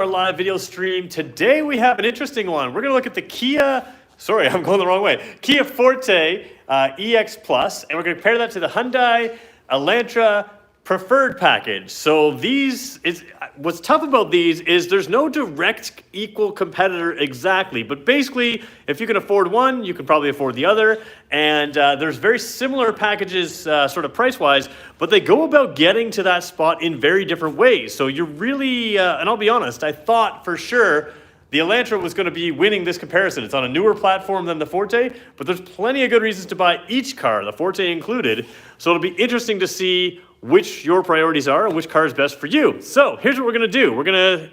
our live video stream. Today we have an interesting one. We're going to look at the Kia Forte EX Plus, and we're going to compare that to the Hyundai Elantra Preferred package. So what's tough about these is there's no direct equal competitor exactly, but basically if you can afford one, you can probably afford the other, and there's very similar packages sort of price-wise, but they go about getting to that spot in very different ways. So you're really, and I'll be honest, I thought for sure the Elantra was going to be winning this comparison. It's on a newer platform than the Forte, but there's plenty of good reasons to buy each car, the Forte included. So it'll be interesting to see which your priorities are and which car is best for you. So here's what we're going to do.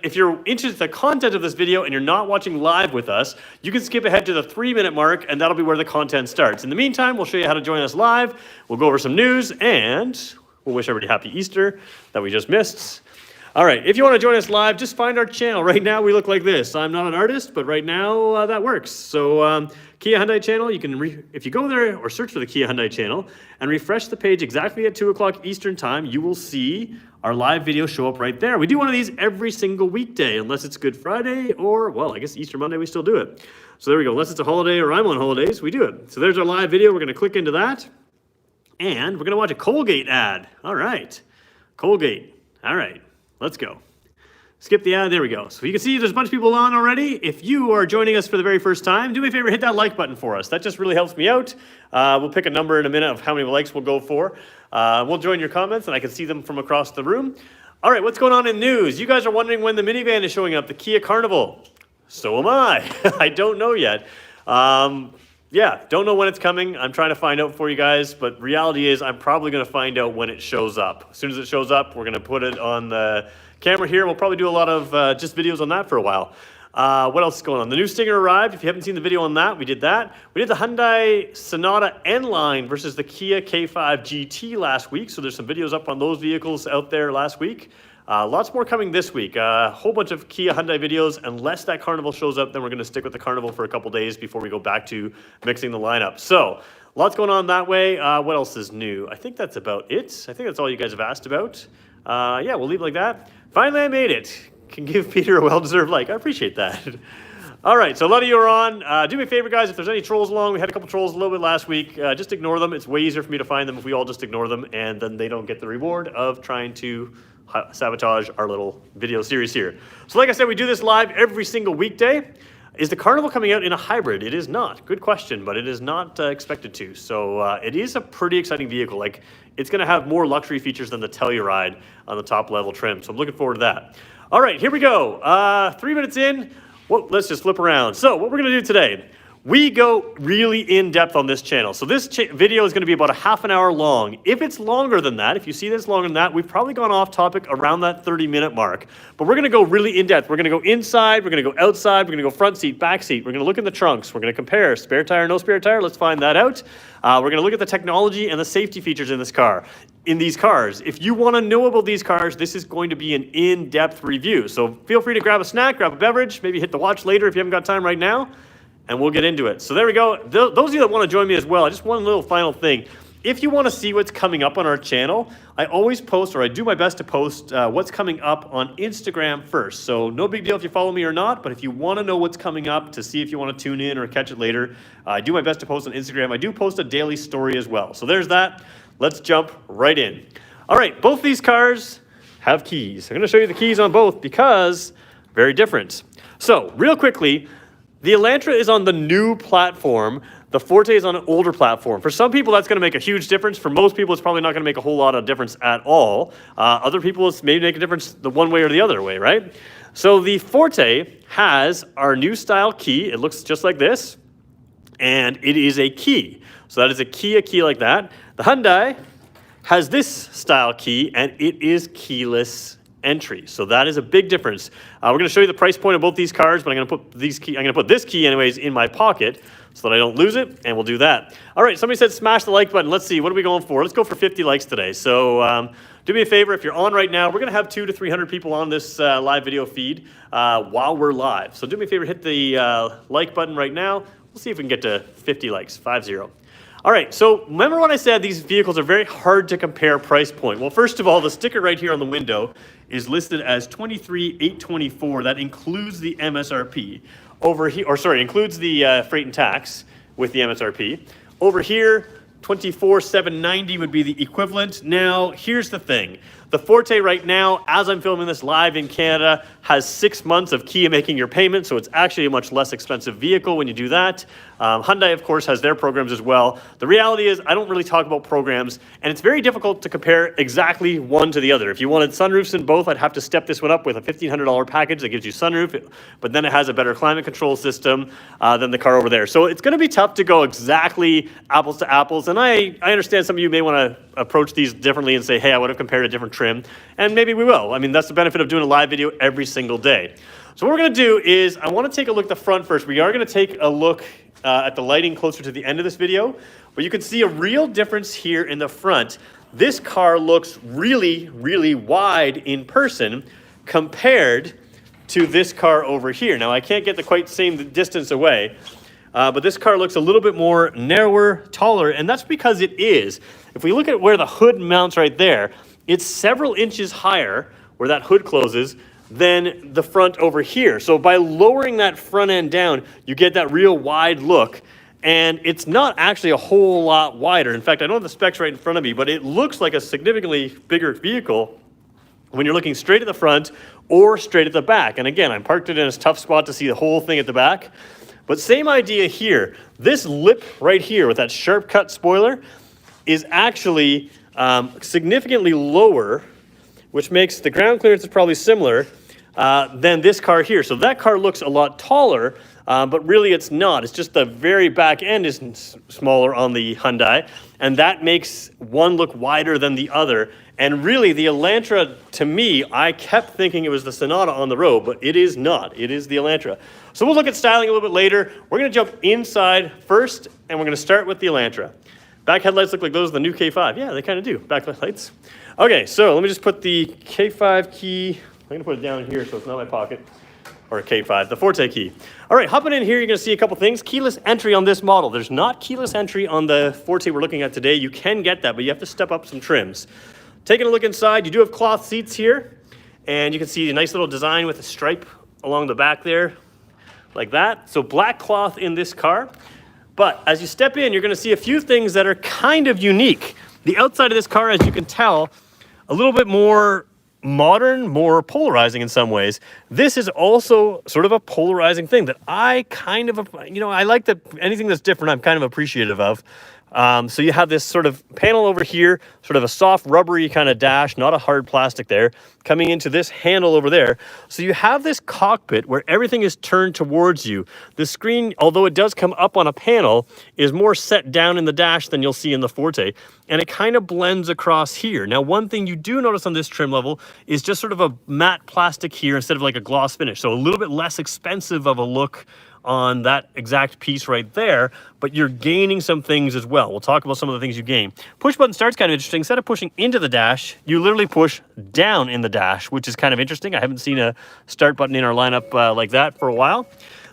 If you're interested in the content of this video and you're not watching live with us, you can skip ahead to the 3-minute mark, and that'll be where the content starts. In the meantime, we'll show you how to join us live. We'll go over some news, and we'll wish everybody happy Easter that we just missed. All right, if you want to join us live, just find our channel. Right now, we look like this. I'm not an artist, but right now, that works. So, Kia Hyundai channel, you can, if you go there or search for the Kia Hyundai channel and refresh the page exactly at 2 o'clock Eastern time, you will see our live video show up right there. We do one of these every single weekday, unless it's Good Friday or, well, I guess Easter Monday, we still do it. So there we go. Unless it's a holiday or I'm on holidays, we do it. So there's our live video. We're going to click into that, and we're going to watch a Colgate ad. All right, Colgate. All right. Let's go. Skip the ad. There we go. So you can see there's a bunch of people on already. If you are joining us for the very first time, do me a favor, hit that like button for us. That just really helps me out. We'll pick a number in a minute of how many likes we'll go for. We'll join your comments, and I can see them from across the room. All right, what's going on in news? You guys are wondering when the minivan is showing up, the Kia Carnival. So am I. I don't know yet. Yeah, don't know when it's coming. I'm trying to find out for you guys, but reality is I'm probably going to find out when it shows up. As soon as it shows up, we're going to put it on the camera here. We'll probably do a lot of just videos on that for a while. What else is going on? The new Stinger arrived. If you haven't seen the video on that, we did that. We did the Hyundai Sonata N-Line versus the Kia K5 GT last week, so there's some videos up on those vehicles out there last week. Lots more coming this week. A whole bunch of Kia Hyundai videos. Unless that Carnival shows up, then we're going to stick with the Carnival for a couple days before we go back to mixing the lineup. So, lots going on that way. What else is new? I think that's about it. I think that's all you guys have asked about. Yeah, we'll leave it like that. Finally, I made it. Can give Peter a well-deserved like. I appreciate that. All right, so a lot of you are on. Do me a favor, guys. If there's any trolls along, we had a couple trolls a little bit last week. Just ignore them. It's way easier for me to find them if we all just ignore them, and then they don't get the reward of trying to sabotage our little video series here. So like I said, we do this live every single weekday. Is the Carnival coming out in a hybrid? It is not. Good question, but it is not expected to. So it is a pretty exciting vehicle. Like, it's going to have more luxury features than the Telluride on the top level trim. So I'm looking forward to that. All right, here we go. 3 minutes in. Well, let's just flip around. So what we're going to do today, we go really in-depth on this channel. So this video is going to be about a half an hour long. If it's longer than that, if you see this longer than that, we've probably gone off topic around that 30-minute mark. But we're going to go really in-depth. We're going to go inside. We're going to go outside. We're going to go front seat, back seat. We're going to look in the trunks. We're going to compare spare tire, no spare tire. Let's find that out. We're going to look at the technology and the safety features in this car. In these cars. If you want to know about these cars, this is going to be an in-depth review. So feel free to grab a snack, grab a beverage, maybe hit the watch later if you haven't got time right now, and we'll get into it. So there we go. Those of you that want to join me as well, just one little final thing. If you want to see what's coming up on our channel, I always post, or I do my best to post what's coming up on Instagram first. So no big deal if you follow me or not, but if you want to know what's coming up to see if you want to tune in or catch it later, I do my best to post on Instagram. I do post a daily story as well. So there's that. Let's jump right in. All right, both these cars have keys. I'm going to show you the keys on both because very different. So real quickly, the Elantra is on the new platform. The Forte is on an older platform. For some people, that's going to make a huge difference. For most people, it's probably not going to make a whole lot of difference at all. Other people, it's maybe make a difference the one way or the other way, right? So the Forte has our new style key. It looks just like this, and it is a key. So that is a key like that. The Hyundai has this style key, and it is keyless entry. So that is a big difference. We're going to show you the price point of both these cars, but I'm going to put this key anyways in my pocket so that I don't lose it, and we'll do that. All right, somebody said smash the like button. Let's see, what are we going for? Let's go for 50 likes today. So do me a favor, if you're on right now, we're going to have 200 to 300 people on this live video feed while we're live. So do me a favor, hit the like button right now. We'll see if we can get to 50 likes, 50. All right, so remember when I said these vehicles are very hard to compare price point? Well, first of all, the sticker right here on the window is listed as $23,824. That includes the MSRP. Over here, or sorry, includes the freight and tax with the MSRP. Over here, $24,790 would be the equivalent. Now, here's the thing. The Forte right now, as I'm filming this live in Canada, has 6 months of Kia making your payment, so it's actually a much less expensive vehicle when you do that. Hyundai, of course, has their programs as well. The reality is, I don't really talk about programs, and it's very difficult to compare exactly one to the other. If you wanted sunroofs in both, I'd have to step this one up with a $1,500 package that gives you sunroof, but then it has a better climate control system than the car over there. So it's going to be tough to go exactly apples to apples, and I understand some of you may want to approach these differently and say, hey, I would have compared a different trim, and maybe we will. I mean, that's the benefit of doing a live video every single day. So what we're going to do is I want to take a look at the front first. We are going to take a look at the lighting closer to the end of this video, but you can see a real difference here in the front. This car looks really, really wide in person compared to this car over here. Now, I can't get the quite same distance away, but this car looks a little bit more narrower, taller, and that's because it is. If we look at where the hood mounts right there, it's several inches higher where that hood closes than the front over here. So by lowering that front end down, you get that real wide look, and it's not actually a whole lot wider. In fact, I don't have the specs right in front of me, but it looks like a significantly bigger vehicle when you're looking straight at the front or straight at the back. And again, I parked it in a tough spot to see the whole thing at the back. But same idea here. This lip right here with that sharp cut spoiler is actually significantly lower, which makes the ground clearance is probably similar than this car here. So that car looks a lot taller, but really it's not. It's just the very back end is smaller on the Hyundai, and that makes one look wider than the other. And really, the Elantra, to me, I kept thinking it was the Sonata on the road, but it is not. It is the Elantra. So we'll look at styling a little bit later. We're going to jump inside first, and we're going to start with the Elantra. Back headlights look like those of the new K5. Yeah, they kind of do. Backlight lights. Okay, so let me just put the K5 key. I'm going to put it down here so it's not in my pocket. Or a K5, the Forte key. All right, hopping in here, you're going to see a couple things. Keyless entry on this model. There's not keyless entry on the Forte we're looking at today. You can get that, but you have to step up some trims. Taking a look inside, you do have cloth seats here, and you can see a nice little design with a stripe along the back there, like that. So black cloth in this car. But as you step in, you're going to see a few things that are kind of unique. The outside of this car, as you can tell, a little bit more modern, more polarizing in some ways. This is also sort of a polarizing thing that I kind of, I like that anything that's different, I'm kind of appreciative of. So you have this sort of panel over here, sort of a soft rubbery kind of dash, not a hard plastic there, coming into this handle over there. So you have this cockpit where everything is turned towards you. The screen, although it does come up on a panel, is more set down in the dash than you'll see in the Forte. And it kind of blends across here. Now, one thing you do notice on this trim level is just sort of a matte plastic here instead of like a gloss finish. So a little bit less expensive of a look on that exact piece right there, but you're gaining some things as well. We'll talk about some of the things you gain. Push button start's kind of interesting. Instead of pushing into the dash, you literally push down in the dash, which is kind of interesting. I haven't seen a start button in our lineup like that for a while.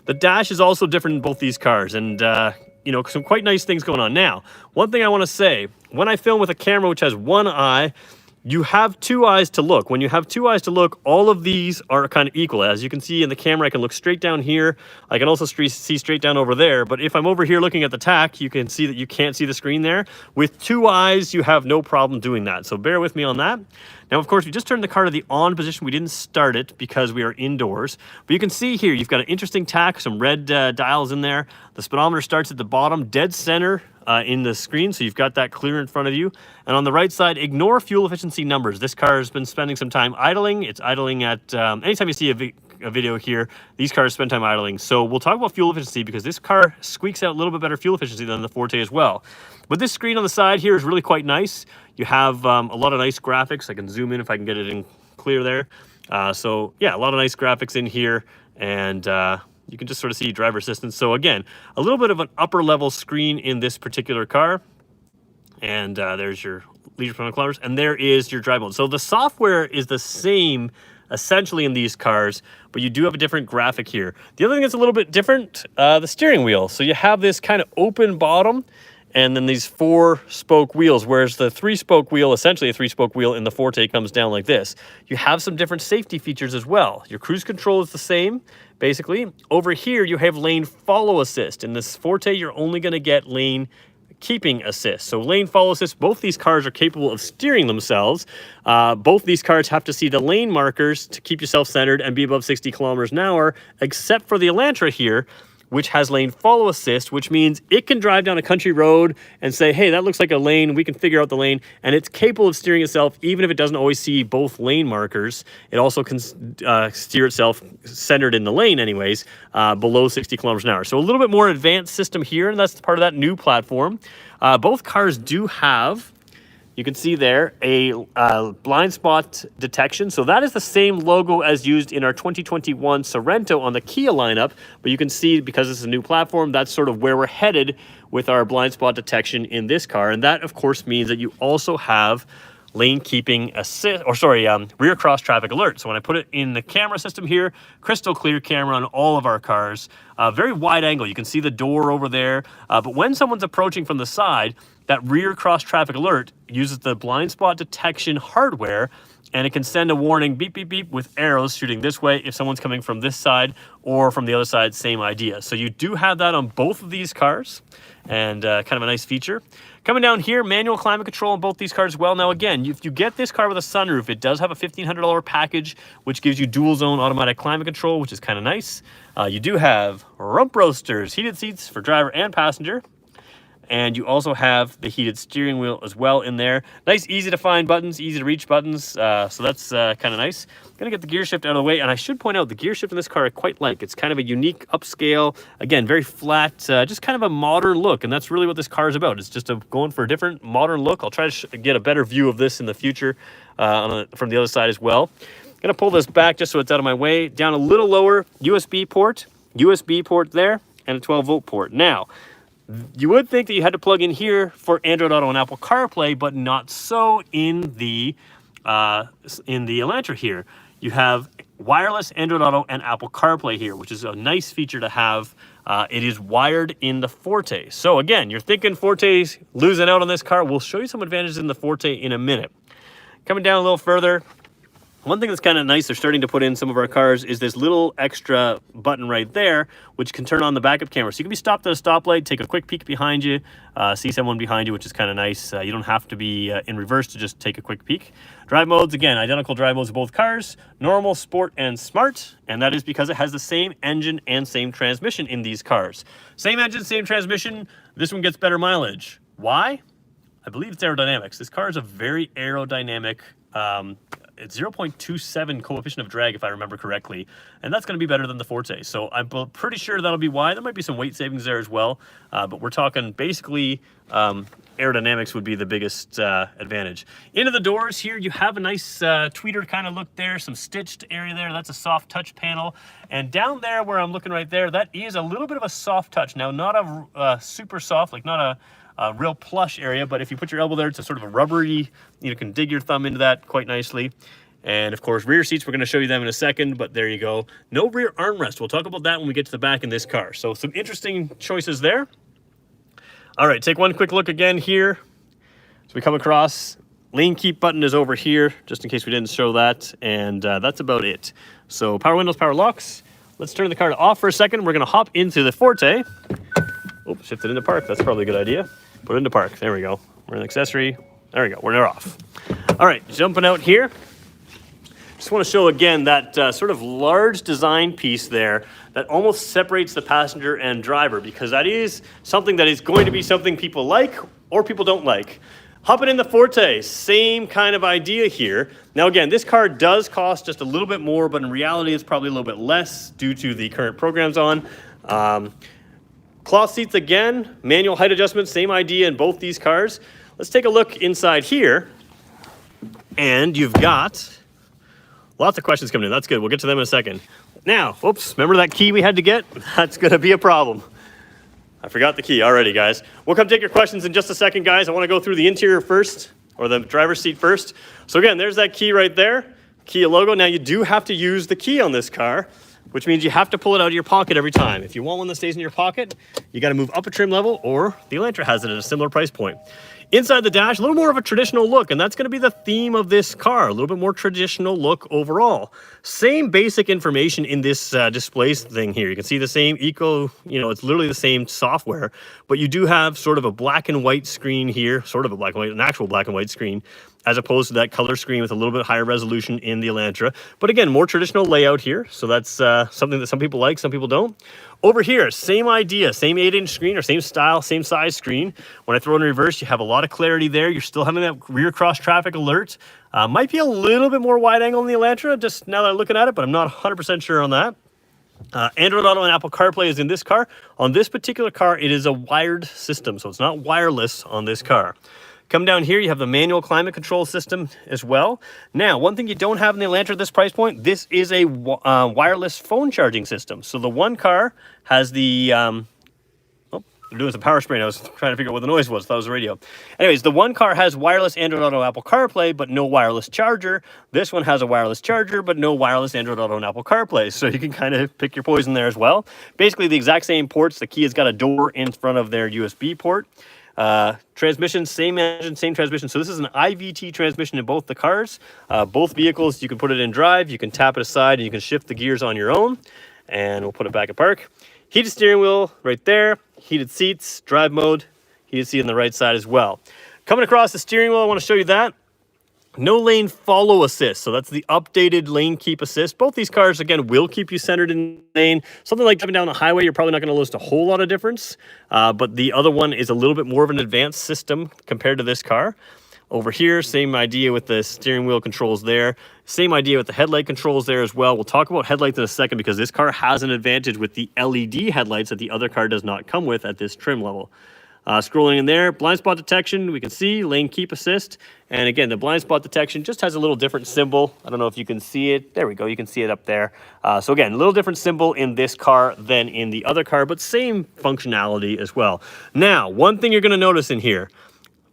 The dash is also different in both these cars, and some quite nice things going on. Now, one thing I want to say, when I film with a camera which has one eye, you have two eyes to look. When you have two eyes to look, all of these are kind of equal. As you can see in the camera, I can look straight down here. I can also see straight down over there. But if I'm over here looking at the tack, you can see that you can't see the screen there. With two eyes, you have no problem doing that. So bear with me on that. Now, of course, we just turned the car to the on position. We didn't start it because we are indoors. But you can see here, you've got an interesting tack, some red dials in there. The speedometer starts at the bottom, dead center in the screen, so you've got that clear in front of you. And on the right side, ignore fuel efficiency numbers. This car has been spending some time idling. It's idling at, anytime you see a video here, these cars spend time idling. So we'll talk about fuel efficiency because this car squeaks out a little bit better fuel efficiency than the Forte as well. But this screen on the side here is really quite nice. You have a lot of nice graphics. I can zoom in if I can get it in clear there. So yeah, a lot of nice graphics in here, and you can just sort of see driver assistance. So again, a little bit of an upper level screen in this particular car. And there's your liters per 100 kilometers, and there is your drive mode. So the software is the same essentially in these cars, but you do have a different graphic here. The other thing that's a little bit different, the steering wheel. So you have this kind of open bottom, and then these 4-spoke wheels, whereas the 3-spoke wheel, essentially a 3-spoke wheel in the Forte, comes down like this. You have some different safety features as well. Your cruise control is the same, basically. Over here, you have lane follow assist. In this Forte, you're only going to get lane keeping assist. So lane follow assist, both these cars are capable of steering themselves. Both these cars have to see the lane markers to keep yourself centered and be above 60 kilometers an hour, except for the Elantra here, which has lane follow assist, which means it can drive down a country road and say, hey, that looks like a lane, we can figure out the lane, and it's capable of steering itself even if it doesn't always see both lane markers. It also can steer itself centered in the lane anyways, below 60 kilometers an hour. So a little bit more advanced system here, and that's part of that new platform. Both cars do have, you can see there, a blind spot detection. So that is the same logo as used in our 2021 Sorento on the Kia lineup. But you can see, because this is a new platform, that's sort of where we're headed with our blind spot detection in this car. And that, of course, means that you also have lane keeping assist, rear cross traffic alert. So when I put it in the camera system here, crystal clear camera on all of our cars, very wide angle. You can see the door over there. But when someone's approaching from the side, that rear cross traffic alert uses the blind spot detection hardware, and it can send a warning, beep, beep, beep, with arrows shooting this way if someone's coming from this side, or from the other side, same idea. So you do have that on both of these cars, and kind of a nice feature. Coming down here, manual climate control on both these cars as well. Now again, if you get this car with a sunroof, it does have a $1,500 package, which gives you dual zone automatic climate control, which is kind of nice. You do have rump roasters, heated seats for driver and passenger. And you also have the heated steering wheel as well in there. Nice, easy to find buttons, easy to reach buttons. So that's kind of nice. Gonna get the gear shift out of the way. And I should point out, the gear shift in this car I quite like. It's kind of a unique upscale, again, very flat, just kind of a modern look. And that's really what this car is about. It's just going for a different modern look. I'll try to get a better view of this in the future from the other side as well. Gonna pull this back just so it's out of my way. Down a little lower, USB port there, and a 12-volt port. Now, you would think that you had to plug in here for Android Auto and Apple CarPlay, but not so in the Elantra here. You have wireless Android Auto and Apple CarPlay here, which is a nice feature to have. It is wired in the Forte. So again, you're thinking Forte's losing out on this car. We'll show you some advantages in the Forte in a minute. Coming down a little further, one thing that's kind of nice, they're starting to put in some of our cars, is this little extra button right there, which can turn on the backup camera. So you can be stopped at a stoplight, take a quick peek behind you, see someone behind you, which is kind of nice. You don't have to be in reverse to just take a quick peek. Drive modes, again, identical drive modes of both cars, normal, sport, and smart. And that is because it has the same engine and same transmission in these cars. Same engine, same transmission. This one gets better mileage. Why? I believe it's aerodynamics. This car is a very aerodynamic, it's 0.27 coefficient of drag, if I remember correctly, and that's going to be better than the Forte. So I'm pretty sure that'll be why. There might be some weight savings there as well, but we're talking basically aerodynamics would be the biggest advantage. Into the doors here, you have a nice tweeter kind of look there, some stitched area there. That's a soft touch panel. And down there where I'm looking right there, that is a little bit of a soft touch. Now, not a super soft, like not a real plush area, but if you put your elbow there, it's a sort of a rubbery, you can dig your thumb into that quite nicely. And of course, rear seats, we're going to show you them in a second, but there you go. No rear armrest. We'll talk about that when we get to the back in this car. So some interesting choices there. All right, take one quick look again here. So we come across, lane keep button is over here, just in case we didn't show that, and that's about it. So power windows, power locks. Let's turn the car to off for a second. We're going to hop into the Forte. Oh, shift it into park. That's probably a good idea. Put it into park. There we go. We're an accessory. There we go. We're off. All right, jumping out here. Just want to show again that sort of large design piece there that almost separates the passenger and driver, because that is something that is going to be something people like or people don't like. Hopping in the Forte, same kind of idea here. Now again, this car does cost just a little bit more, but in reality it's probably a little bit less due to the current programs on. Cloth seats again, manual height adjustment, same idea in both these cars. Let's take a look inside here. And you've got lots of questions coming in. That's good. We'll get to them in a second. Now, whoops, remember that key we had to get? That's going to be a problem. I forgot the key already, guys. We'll come take your questions in just a second, guys. I want to go through the interior first, or the driver's seat first. So again, there's that key right there, Kia logo. Now you do have to use the key on this car. which means you have to pull it out of your pocket every time. If you want one that stays in your pocket, you got to move up a trim level, or the Elantra has it at a similar price point. Inside the dash, a little more of a traditional look, and that's going to be the theme of this car, a little bit more traditional look overall. Same basic information in this display thing here. You can see the same it's literally the same software, but you do have sort of a black and white screen here, sort of a black and white, an actual black and white screen, as opposed to that color screen with a little bit higher resolution in the Elantra. But again, more traditional layout here, so that's something that some people like, some people don't. Over here, same idea, same 8-inch screen, or same style, same size screen. When I throw it in reverse, you have a lot of clarity there. You're still having that rear cross traffic alert. Might be a little bit more wide angle in the Elantra, just now that I'm looking at it, but I'm not 100% sure on that. Android Auto and Apple CarPlay is in this car. On this particular car, it is a wired system, so it's not wireless on this car. Come down here, you have the manual climate control system as well. Now, one thing you don't have in the Elantra at this price point, this is a wireless phone charging system. So the one car has the, I'm doing some power spray. I was trying to figure out what the noise was. I thought it was the radio. Anyways, the one car has wireless Android Auto Apple CarPlay, but no wireless charger. This one has a wireless charger, but no wireless Android Auto and Apple CarPlay. So you can kind of pick your poison there as well. Basically, the exact same ports. The Kia's got a door in front of their USB port. Transmission, same engine, same transmission. So this is an IVT transmission in both the cars. Both vehicles, you can put it in drive, you can tap it aside, and you can shift the gears on your own. And we'll put it back in park. Heated steering wheel right there, heated seats, drive mode, heated seat on the right side as well. Coming across the steering wheel, I want to show you that. No lane follow assist, so that's the updated lane keep assist. Both these cars, again, will keep you centered in the lane. Something like driving down the highway, you're probably not going to notice a whole lot of difference, but the other one is a little bit more of an advanced system compared to this car. Over here, same idea with the steering wheel controls there. Same idea with the headlight controls there as well. We'll talk about headlights in a second because this car has an advantage with the LED headlights that the other car does not come with at this trim level. Scrolling in there, blind spot detection, we can see lane keep assist. And again, the blind spot detection just has a little different symbol. I don't know if you can see it. There we go, you can see it up there. So again, a little different symbol in this car than in the other car, but same functionality as well. Now, one thing you're gonna notice in here,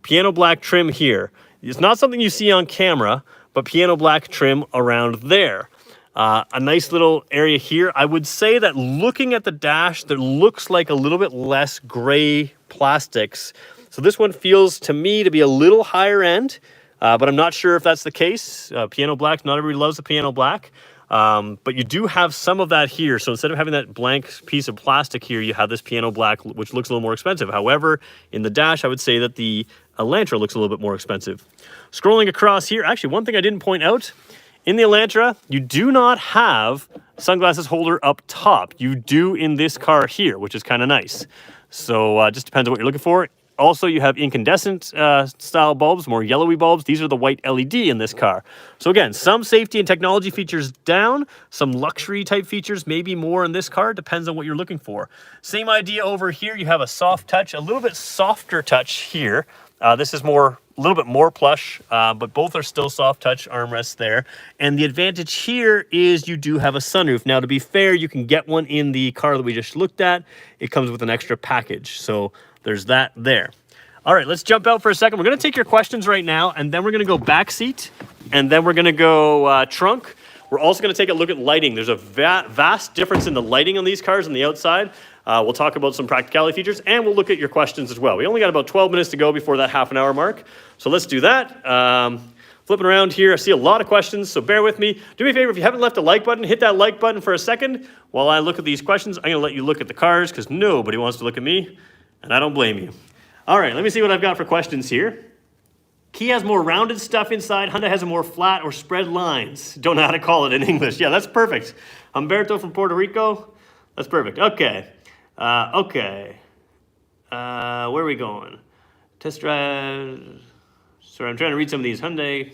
piano black trim here. It's not something you see on camera, but piano black trim around there. A nice little area here. I would say that looking at the dash, there looks like a little bit less gray plastics. So this one feels to me to be a little higher end, but I'm not sure if that's the case. Piano black, not everybody loves the piano black. But you do have some of that here. So instead of having that blank piece of plastic here, you have this piano black, which looks a little more expensive. However, in the dash, I would say that the Elantra looks a little bit more expensive. Scrolling across here, actually, one thing I didn't point out, in the Elantra, you do not have sunglasses holder up top. You do in this car here, which is kind of nice. So just depends on what you're looking for. Also, you have incandescent style bulbs, more yellowy bulbs. These are the white LED in this car. So again, some safety and technology features down, some luxury type features, maybe more in this car. Depends on what you're looking for. Same idea over here. You have a soft touch, a little bit softer touch here. This is a little bit more plush, but both are still soft touch armrests there. And the advantage here is you do have a sunroof. Now, to be fair, you can get one in the car that we just looked at. It comes with an extra package. So there's that there. All right, let's jump out for a second. We're going to take your questions right now, and then we're going to go back seat, and then we're going to go trunk. We're also going to take a look at lighting. There's a vast difference in the lighting on these cars on the outside. We'll talk about some practicality features, and we'll look at your questions as well. We only got about 12 minutes to go before that half an hour mark, so let's do that. Flipping around here, I see a lot of questions, so bear with me. Do me a favor, if you haven't left a like button, hit that like button for a second. While I look at these questions, I'm going to let you look at the cars because nobody wants to look at me, and I don't blame you. All right, let me see what I've got for questions here. Kia has more rounded stuff inside. Hyundai has a more flat or spread lines. Don't know how to call it in English. Yeah, that's perfect. Humberto from Puerto Rico. That's perfect. Okay. Where are we going? Test drive. Sorry, I'm trying to read some of these. Hyundai.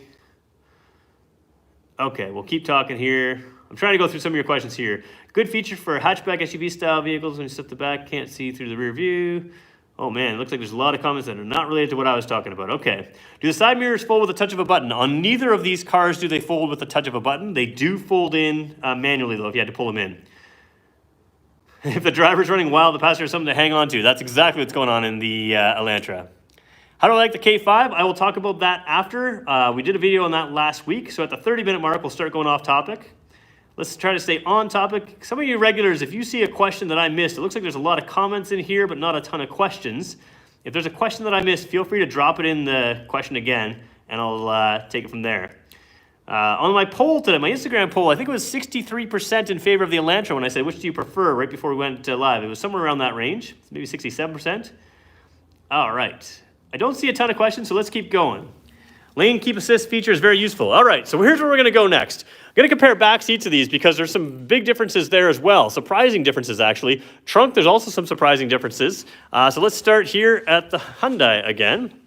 Okay, we'll keep talking here. I'm trying to go through some of your questions here. Good feature for hatchback SUV style vehicles. When you step the back, can't see through the rear view. Oh man, it looks like there's a lot of comments that are not related to what I was talking about. Okay. Do the side mirrors fold with a touch of a button? On neither of these cars do they fold with a touch of a button. They do fold in manually though, if you had to pull them in. If the driver's running wild, the passenger has something to hang on to. That's exactly what's going on in the Elantra. How do I like the K5? I will talk about that after. We did a video on that last week, so at the 30-minute mark, we'll start going off topic. let's try to stay on topic. Some of you regulars, if you see a question that I missed, it looks like there's a lot of comments in here, but not a ton of questions. If there's a question that I missed, feel free to drop it in the question again, and I'll take it from there. On my poll today, my Instagram poll, I think it was 63% in favor of the Elantra when I said, which do you prefer, right before we went live. It was somewhere around that range, maybe 67%. All right. I don't see a ton of questions, so let's keep going. Lane keep assist feature is very useful. All right, so here's where we're going to go next. I'm going to compare back seats of these because there's some big differences there as well. Surprising differences, actually. Trunk, there's also some surprising differences. So let's start here at the Hyundai again.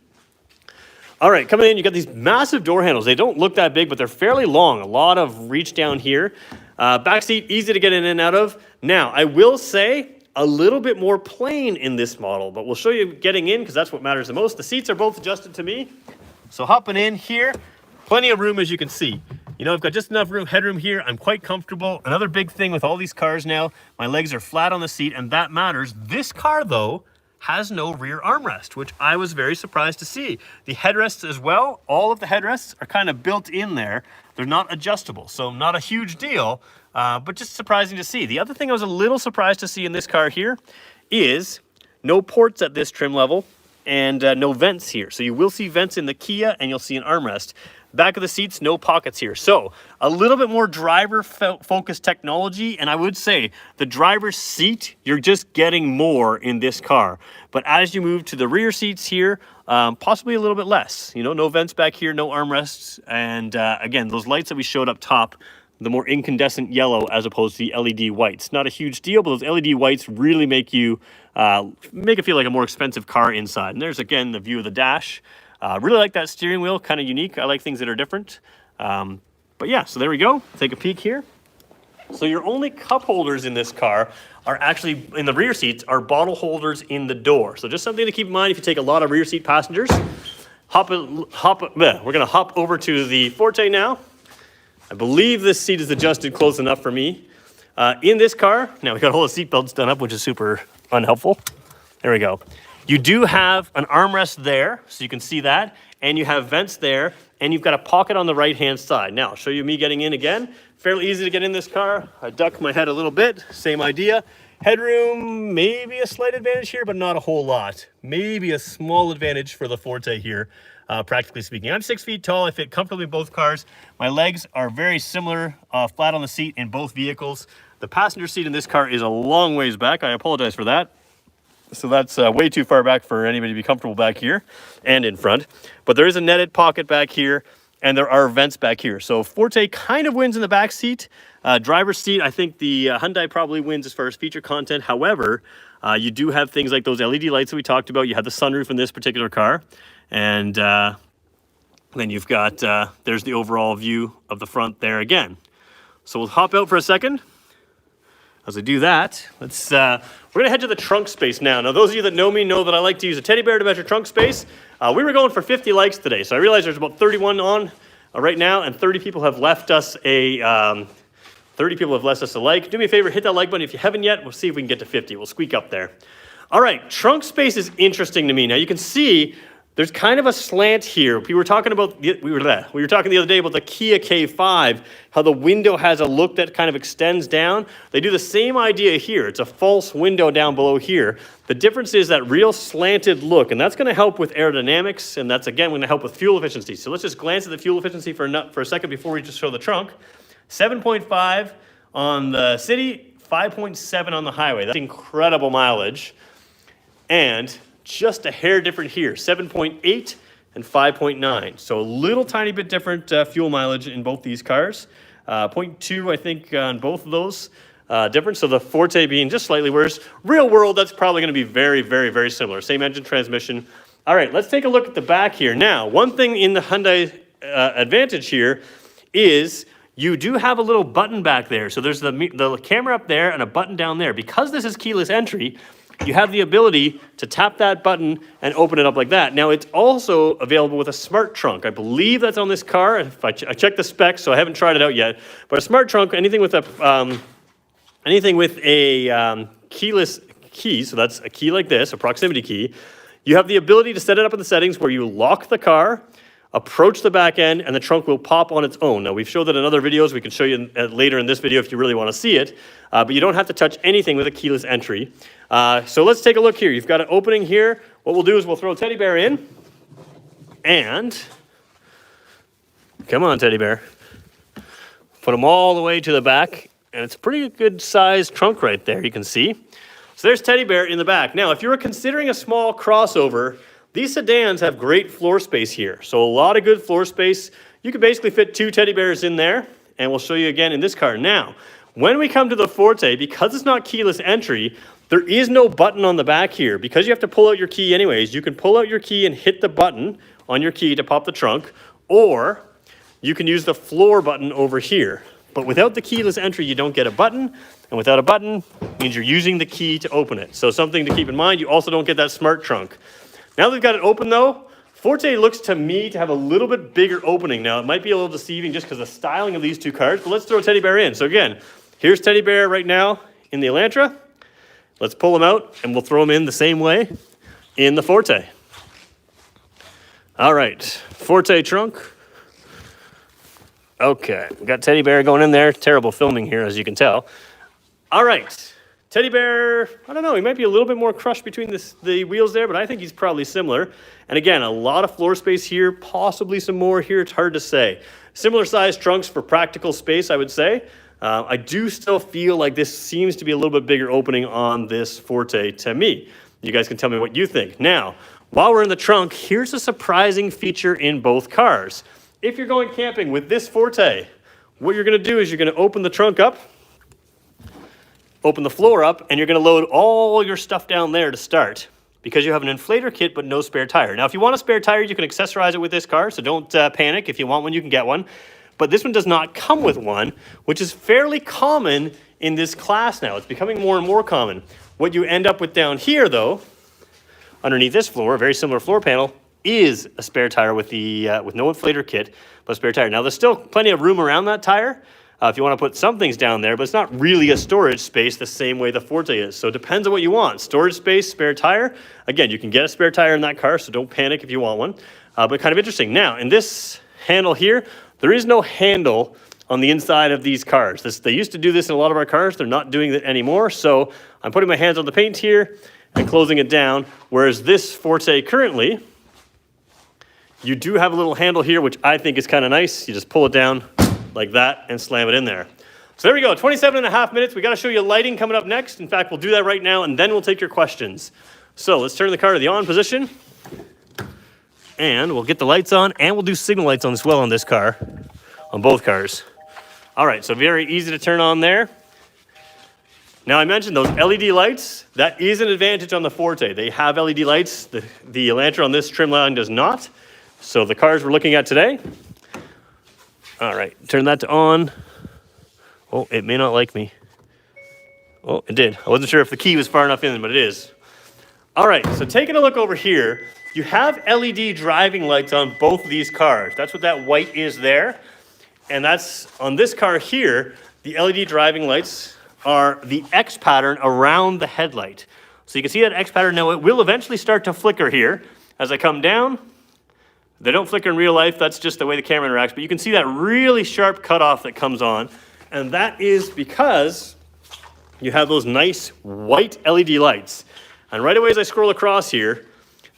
All right, coming in, you got these massive door handles. They don't look that big, but they're fairly long. A lot of reach down here. Back seat, easy to get in and out of. Now, I will say a little bit more plain in this model, but we'll show you getting in because that's what matters the most. The seats are both adjusted to me. So hopping in here, plenty of room as you can see. You know, I've got just enough headroom here. I'm quite comfortable. Another big thing with all these cars now, my legs are flat on the seat, and that matters. This car, though, has no rear armrest, which I was very surprised to see. The headrests as well, all of the headrests are kind of built in there. They're not adjustable, so not a huge deal, but just surprising to see. The other thing I was a little surprised to see in this car here is no ports at this trim level and no vents here. So you will see vents in the Kia and you'll see an armrest. Back of the seats, no pockets here. So a little bit more driver-focused technology, and I would say the driver's seat, you're just getting more in this car. But as you move to the rear seats here, possibly a little bit less. You know, no vents back here, no armrests, and again, those lights that we showed up top, the more incandescent yellow as opposed to the LED whites. Not a huge deal, but those LED whites really make you make it feel like a more expensive car inside. And there's again the view of the dash. Really like that steering wheel, kind of unique. I like things that are different. But yeah, so there we go. Take a peek here. So your only cup holders in this car are actually, in the rear seats, are bottle holders in the door. So just something to keep in mind if you take a lot of rear seat passengers. We're gonna hop over to the Forte now. I believe this seat is adjusted close enough for me. In this car, now we got all the seat belts done up, which is super unhelpful. There we go. You do have an armrest there, so you can see that, and you have vents there, and you've got a pocket on the right-hand side. Now, I'll show you me getting in again. Fairly easy to get in this car. I duck my head a little bit, same idea. Headroom, maybe a slight advantage here, but not a whole lot. Maybe a small advantage for the Forte here, practically speaking. I'm 6 feet tall. I fit comfortably in both cars. My legs are very similar, flat on the seat in both vehicles. The passenger seat in this car is a long ways back. I apologize for that. So that's way too far back for anybody to be comfortable back here and in front. But there is a netted pocket back here, and there are vents back here. So Forte kind of wins in the back seat. Driver's seat, I think the Hyundai probably wins as far as feature content. However, you do have things like those LED lights that we talked about. You have the sunroof in this particular car. And then you've got, there's the overall view of the front there again. So we'll hop out for a second. As I do that, we're gonna head to the trunk space now. Now, those of you that know me know that I like to use a teddy bear to measure trunk space. We were going for 50 likes today, so I realize there's about 31 on right now, and 30 people have left us a like. Do me a favor, hit that like button if you haven't yet. We'll see if we can get to 50. We'll squeak up there. All right, trunk space is interesting to me. Now, you can see there's kind of a slant here. We were talking we were talking the other day about the Kia K5, how the window has a look that kind of extends down. They do the same idea here. It's a false window down below here. The difference is that real slanted look, and that's going to help with aerodynamics, and that's again going to help with fuel efficiency. So let's just glance at the fuel efficiency for a second before we just show the trunk. 7.5 on the city, 5.7 on the highway. That's incredible mileage. And just a hair different here, 7.8 and 5.9. So a little tiny bit different fuel mileage in both these cars. 0.2, I think, on both of those different. So the Forte being just slightly worse. Real world, that's probably going to be very, very, very similar. Same engine, transmission. All right, let's take a look at the back here. Now, one thing in the Hyundai advantage here is you do have a little button back there. So there's the camera up there and a button down there. Because this is keyless entry, you have the ability to tap that button and open it up like that. Now, it's also available with a smart trunk. I believe that's on this car. If I checked the specs, so I haven't tried it out yet. But a smart trunk, anything with a keyless key, so that's a key like this, a proximity key, you have the ability to set it up in the settings where you lock the car, approach the back end, and the trunk will pop on its own. Now, we've showed that in other videos. We can show you later in this video if you really want to see it. But you don't have to touch anything with a keyless entry. So let's take a look here. You've got an opening here. What we'll do is we'll throw Teddy Bear in. And, come on, Teddy Bear. Put them all the way to the back. And it's a pretty good sized trunk right there, you can see. So there's Teddy Bear in the back. Now, if you're considering a small crossover, these sedans have great floor space here. So a lot of good floor space. You can basically fit 2 Teddy Bears in there, and we'll show you again in this car. Now, when we come to the Forte, because it's not keyless entry, there is no button on the back here. Because you have to pull out your key anyways, you can pull out your key and hit the button on your key to pop the trunk, or you can use the floor button over here. But without the keyless entry, you don't get a button, and without a button means you're using the key to open it. So something to keep in mind. You also don't get that smart trunk. Now that we've got it open though, Forte looks to me to have a little bit bigger opening. Now it might be a little deceiving just because of the styling of these 2 cars, but let's throw Teddy Bear in. So again, here's Teddy Bear right now in the Elantra. Let's pull him out and we'll throw him in the same way in the Forte. All right, Forte trunk. Okay, we got Teddy Bear going in there. Terrible filming here, as you can tell. All right. Teddy Bear, I don't know, he might be a little bit more crushed between the wheels there, but I think he's probably similar. And again, a lot of floor space here, possibly some more here, it's hard to say. Similar size trunks for practical space, I would say. I do still feel like this seems to be a little bit bigger opening on this Forte to me. You guys can tell me what you think. Now, while we're in the trunk, here's a surprising feature in both cars. If you're going camping with this Forte, what you're gonna do is you're gonna open the trunk up, open the floor up, and you're going to load all your stuff down there to start because you have an inflator kit but no spare tire. Now, if you want a spare tire, you can accessorize it with this car, so don't panic. If you want one, you can get one. But this one does not come with one, which is fairly common in this class now. It's becoming more and more common. What you end up with down here, though, underneath this floor, a very similar floor panel, is a spare tire with with no inflator kit, but a spare tire. Now, there's still plenty of room around that tire. If you want to put some things down there, but it's not really a storage space the same way the Forte is. So it depends on what you want. Storage space, spare tire. Again, you can get a spare tire in that car, so don't panic if you want one. But kind of interesting. Now, in this handle here, there is no handle on the inside of these cars. They used to do this in a lot of our cars. They're not doing it anymore. So I'm putting my hands on the paint here and closing it down. Whereas this Forte currently, you do have a little handle here, which I think is kind of nice. You just pull it down like that and slam it in there. So there we go, 27.5 minutes. We got to show you lighting coming up next. In fact, we'll do that right now and then we'll take your questions. So let's turn the car to the on position and we'll get the lights on and we'll do signal lights on as well on this car, on both cars. All right, so very easy to turn on there. Now I mentioned those LED lights, that is an advantage on the Forte. They have LED lights, the Elantra on this trim line does not. So the cars we're looking at today, all right, turn that to on. Oh, it may not like me. Oh, it did. I wasn't sure if the key was far enough in, but it is. All right, so taking a look over here, you have LED driving lights on both of these cars. That's what that white is there. And that's on this car here, the LED driving lights are the X pattern around the headlight. So you can see that X pattern. Now it will eventually start to flicker here as I come down. They don't flicker in real life, that's just the way the camera interacts, but you can see that really sharp cutoff that comes on, and that is because you have those nice white LED lights. And right away as I scroll across here,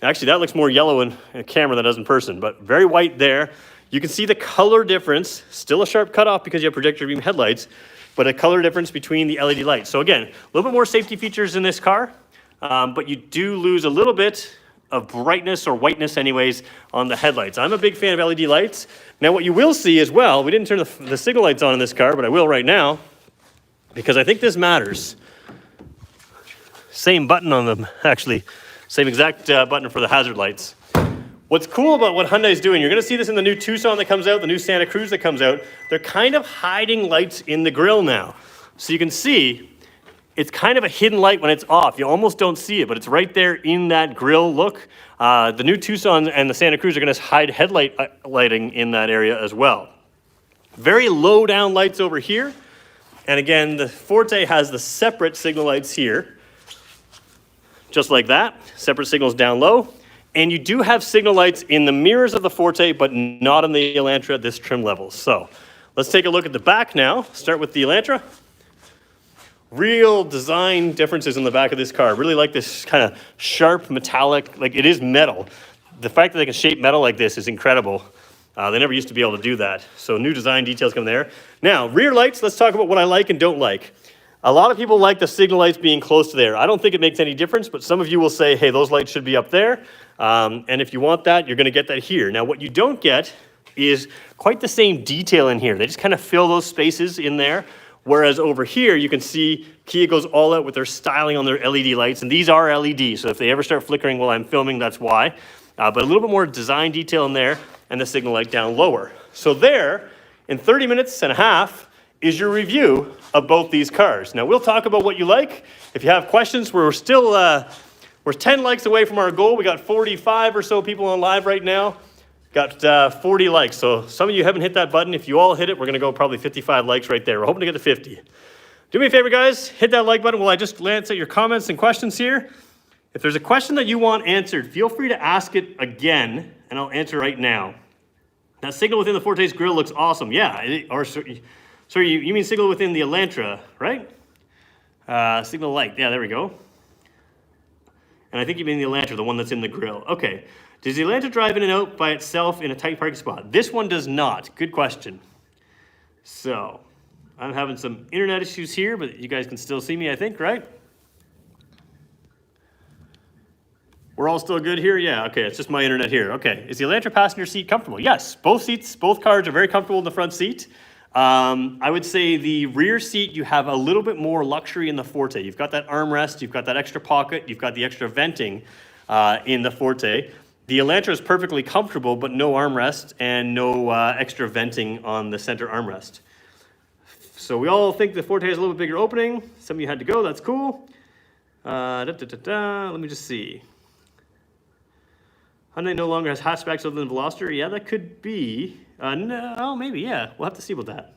actually that looks more yellow in a camera than it does in person, but very white there. You can see the color difference, still a sharp cutoff because you have projector beam headlights, but a color difference between the LED lights. So again, a little bit more safety features in this car, but you do lose a little bit of brightness or whiteness anyways on the headlights. I'm a big fan of LED lights. Now what you will see as well, we didn't turn the signal lights on in this car, but I will right now, because I think this matters. Same button on them, actually. Same exact button for the hazard lights. What's cool about what Hyundai is doing, you're gonna see this in the new Tucson that comes out, the new Santa Cruz that comes out, they're kind of hiding lights in the grille now. So you can see, it's kind of a hidden light when it's off. You almost don't see it, but it's right there in that grille look. The new Tucson and the Santa Cruz are gonna hide headlight lighting in that area as well. Very low down lights over here. And again, the Forte has the separate signal lights here. Just like that, separate signals down low. And you do have signal lights in the mirrors of the Forte, but not in the Elantra at this trim level. So let's take a look at the back now. Start with the Elantra. Real design differences in the back of this car. Really like this kind of sharp metallic, like it is metal. The fact that they can shape metal like this is incredible. They never used to be able to do that. So new design details come there. Now, rear lights, let's talk about what I like and don't like. A lot of people like the signal lights being close to there. I don't think it makes any difference, but some of you will say, hey, those lights should be up there. And if you want that, you're gonna get that here. Now, what you don't get is quite the same detail in here. They just kind of fill those spaces in there. Whereas over here, you can see Kia goes all out with their styling on their LED lights, and these are LED, so if they ever start flickering while I'm filming, that's why. But a little bit more design detail in there, and the signal light down lower. So there, in 30 minutes and a half, is your review of both these cars. Now, we'll talk about what you like. If you have questions, we're still, we're 10 likes away from our goal. We got 45 or so people on live right now. Got 40 likes, so some of you haven't hit that button. If you all hit it, we're gonna go probably 55 likes right there. We're hoping to get to 50. Do me a favor, guys, hit that like button while I just glance at your comments and questions here. If there's a question that you want answered, feel free to ask it again, and I'll answer right now. That signal within the Forte's grille looks awesome. Yeah, sorry, you mean signal within the Elantra, right? Signal light, yeah, there we go. And I think you mean the Elantra, the one that's in the grille. Okay. Does the Elantra drive in and out by itself in a tight parking spot? This one does not. Good question. So, I'm having some internet issues here, but you guys can still see me, I think, right? We're all still good here? Yeah, okay, it's just my internet here. Okay, is the Elantra passenger seat comfortable? Yes, both seats, both cars are very comfortable in the front seat. I would say the rear seat, you have a little bit more luxury in the Forte. You've got that armrest, you've got that extra pocket, you've got the extra venting in the Forte. The Elantra is perfectly comfortable, but no armrest and no extra venting on the center armrest. So we all think the Forte has a little bit bigger opening. Some of you had to go, that's cool. Let me just see. Hyundai no longer has hatchbacks other than Veloster. Yeah, that could be. No, maybe, yeah. We'll have to see about that.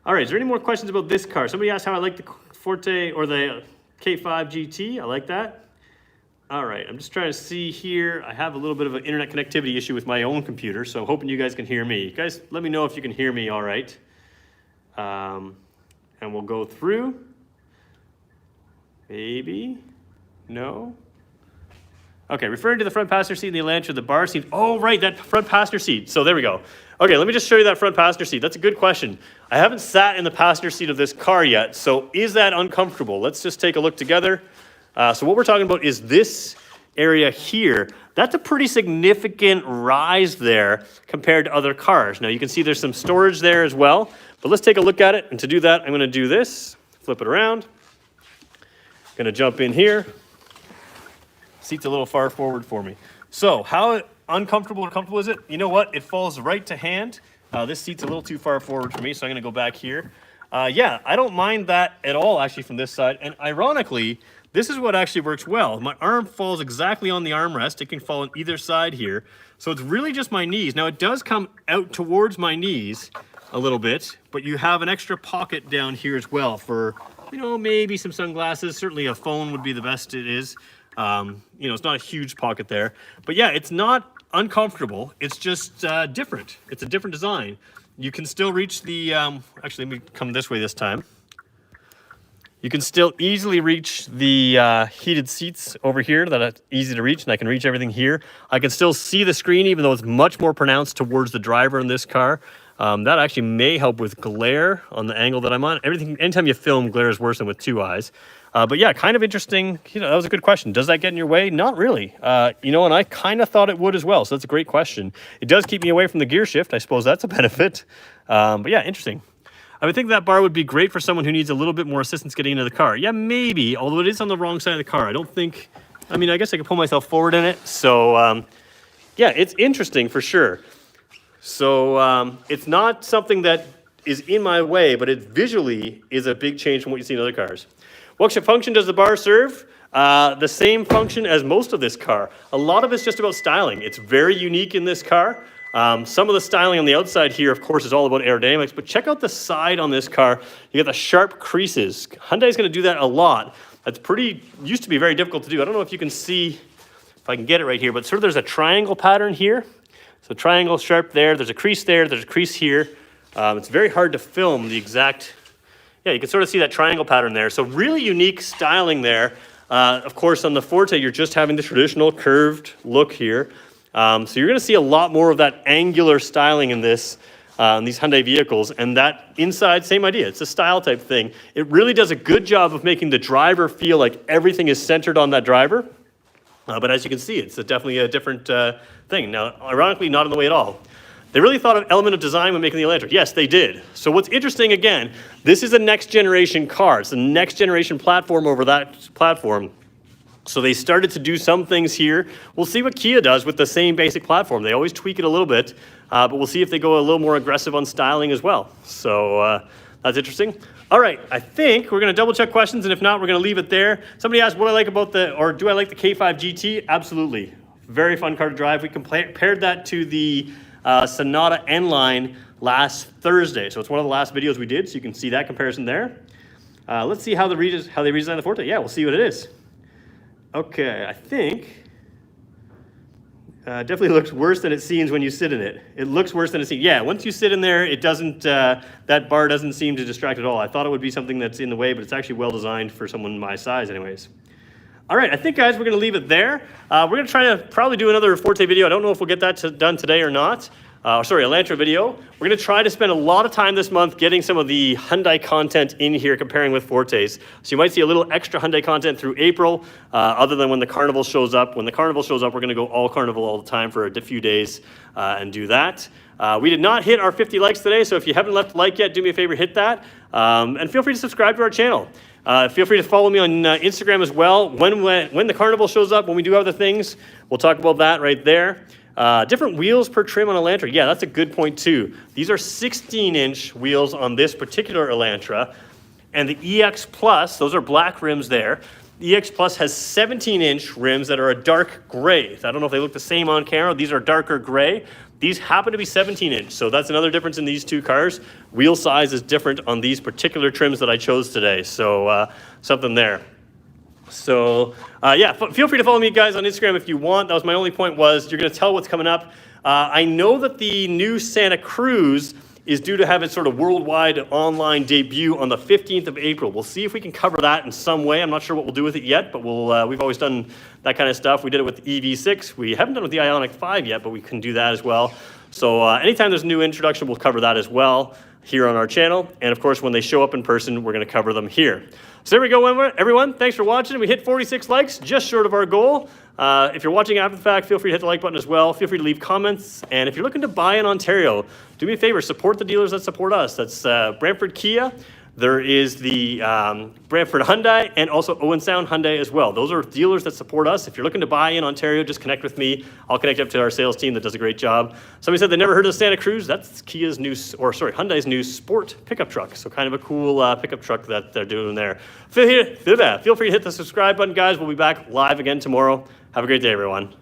All right, is there any more questions about this car? Somebody asked how I like the Forte or the K5 GT. I like that. All right, I'm just trying to see here. I have a little bit of an internet connectivity issue with my own computer, so I'm hoping you guys can hear me. You guys, let me know if you can hear me all right. And we'll go through. Maybe. No. Okay, referring to the front passenger seat in the Elantra, the bar seat. Oh, right, that front passenger seat. So there we go. Okay, let me just show you that front passenger seat. That's a good question. I haven't sat in the passenger seat of this car yet, so is that uncomfortable? Let's just take a look together. So what we're talking about is this area here. That's a pretty significant rise there compared to other cars. Now you can see there's some storage there as well, but let's take a look at it. And to do that, I'm gonna do this, flip it around. Gonna jump in here. Seat's a little far forward for me. So how uncomfortable or comfortable is it? You know what, it falls right to hand. This seat's a little too far forward for me, so I'm gonna go back here. Yeah, I don't mind that at all actually from this side. And ironically, this is what actually works well. My arm falls exactly on the armrest. It can fall on either side here. So it's really just my knees. Now it does come out towards my knees a little bit, but you have an extra pocket down here as well for, you know, maybe some sunglasses. Certainly a phone would be the best it is. You know, it's not a huge pocket there. But yeah, it's not uncomfortable. It's just different. It's a different design. You can still reach the, actually let me come this way this time. You can still easily reach the heated seats over here that are easy to reach, and I can reach everything here. I can still see the screen even though it's much more pronounced towards the driver in this car. That actually may help with glare on the angle that I'm on. Anytime you film, glare is worse than with two eyes. But yeah, kind of interesting. You know, that was a good question. Does that get in your way? Not really. You know, and I kind of thought it would as well. So that's a great question. It does keep me away from the gear shift. I suppose that's a benefit. But yeah, interesting. I would think that bar would be great for someone who needs a little bit more assistance getting into the car. Yeah, maybe, although it is on the wrong side of the car. I don't think, I mean, I guess I could pull myself forward in it. So yeah, it's interesting for sure. So it's not something that is in my way, but it visually is a big change from what you see in other cars. What function does the bar serve? The same function as most of this car. A lot of it's just about styling. It's very unique in this car. Some of the styling on the outside here, of course, is all about aerodynamics, but check out the side on this car. You got the sharp creases. Hyundai's gonna do that a lot. That's used to be very difficult to do. I don't know if you can see if I can get it right here, but sort of there's a triangle pattern here. So triangle sharp there, there's a crease there, there's a crease here. It's very hard to film the exact, yeah, you can sort of see that triangle pattern there. So really unique styling there. Of course, on the Forte, you're just having the traditional curved look here. So you're gonna see a lot more of that angular styling in this, in these Hyundai vehicles. And that inside, same idea, it's a style type thing. It really does a good job of making the driver feel like everything is centered on that driver. But as you can see, it's definitely a different thing. Now, ironically, not in the way at all. They really thought of element of design when making the Elantra. Yes, they did. So what's interesting, again, this is a next generation car. It's the next generation platform over that platform. So they started to do some things here. We'll see what Kia does with the same basic platform. They always tweak it a little bit, but we'll see if they go a little more aggressive on styling as well. So that's interesting. All right, I think we're gonna double check questions, and if not, we're gonna leave it there. Somebody asked what I like about do I like the K5 GT? Absolutely. Very fun car to drive. We compared that to the Sonata N-Line last Thursday. So it's one of the last videos we did, so you can see that comparison there. Let's see how they redesigned the Forte. Yeah, we'll see what it is. Okay, I think definitely looks worse than it seems when you sit in it. It looks worse than it seems. Yeah, once you sit in there, it doesn't, that bar doesn't seem to distract at all. I thought it would be something that's in the way, but it's actually well designed for someone my size anyways. All right, I think, guys, we're going to leave it there. We're going to try to probably do another Forte video. I don't know if we'll get that done today or not. Sorry, Elantra video. We're going to try to spend a lot of time this month getting some of the Hyundai content in here, comparing with Fortes. So you might see a little extra Hyundai content through April, other than when the Carnival shows up. When the Carnival shows up, we're going to go all Carnival all the time for a few days and do that. We did not hit our 50 likes today, so if you haven't left a like yet, do me a favor, hit that. And feel free to subscribe to our channel. Feel free to follow me on Instagram as well. When the Carnival shows up, when we do other things, we'll talk about that right there. Different wheels per trim on Elantra. Yeah, that's a good point too. These are 16-inch wheels on this particular Elantra. And the EX Plus, those are black rims there. The EX Plus has 17-inch rims that are a dark gray. I don't know if they look the same on camera. These are darker gray. These happen to be 17-inch, so that's another difference in these two cars. Wheel size is different on these particular trims that I chose today, so something there. So yeah, feel free to follow me, guys, on Instagram if you want. That was my only point, was you're going to tell what's coming up. I know that the new Santa Cruz is due to have its sort of worldwide online debut on the 15th of April. We'll see if we can cover that in some way. I'm not sure what we'll do with it yet, but we've always done that kind of stuff. We did it with the EV6. We haven't done it with the Ioniq 5 yet, but we can do that as well. So anytime there's a new introduction, we'll cover that as well here on our channel. And of course, when they show up in person, we're going to cover them here. So there we go, everyone. Thanks for watching. We hit 46 likes, just short of our goal. If you're watching after the fact, feel free to hit the like button as well. Feel free to leave comments. And if you're looking to buy in Ontario, do me a favor, support the dealers that support us. That's Brantford Kia. There is the Brantford Hyundai and Owen Sound Hyundai as well. Those are dealers that support us. If you're looking to buy in Ontario, just connect with me. I'll connect you up to our sales team that does a great job. Somebody said they never heard of the Santa Cruz. That's Hyundai's new sport pickup truck. So kind of a cool pickup truck that they're doing there. Feel free to hit the subscribe button, guys. We'll be back live again tomorrow. Have a great day, everyone.